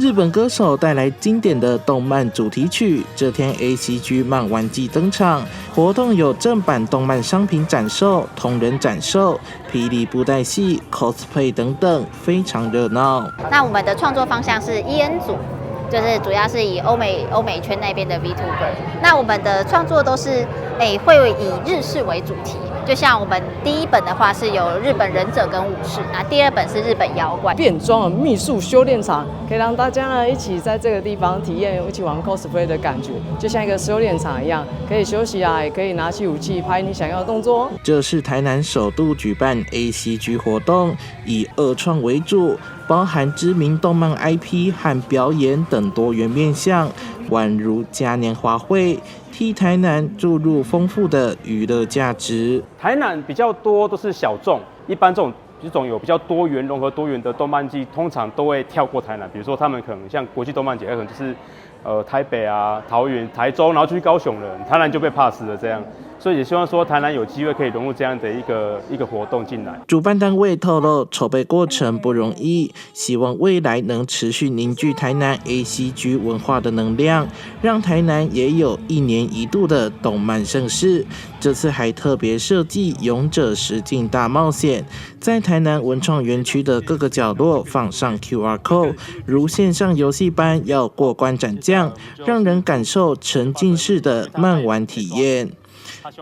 日本歌手带来经典的动漫主题曲。这天 ACG 漫玩季登场，活动有正版动漫商品展售、同人展售、霹雳布袋戏、cosplay 等等，非常热闹。那我们的创作方向是 EN 组。就是主要是以欧美圈那边的 VTuber， 那我们的创作都是会以日式为主题，就像我们第一本的话是有日本忍者跟武士，那第二本是日本妖怪。变装的秘术修炼场，可以让大家呢一起在这个地方体验一起玩 cosplay 的感觉，就像一个修炼场一样，可以休息啊，也可以拿起武器拍你想要的动作。这是台南首度举办 ACG 活动，以二创为主，包含知名动漫 IP 和表演等多元面向，宛如嘉年华会，替台南注入丰富的娱乐价值。台南比较多都是小众，一般这种有比较多元融合多元的动漫季，通常都会跳过台南。比如说他们可能像国际动漫节，可能就是台北啊、桃园、台中，然后去高雄了，台南就被 pass 了这样。所以也希望说台南有机会可以融入这样的一个活动进来。主办单位透露，筹备过程不容易，希望未来能持续凝聚台南 ACG 文化的能量，让台南也有1年1度的动漫盛事。这次还特别设计勇者实境大冒险，在台南文创园区的各个角落放上 QR code， 如线上游戏般要过关斩将，让人感受沉浸式的漫玩体验。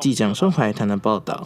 记者宋怀台南报道。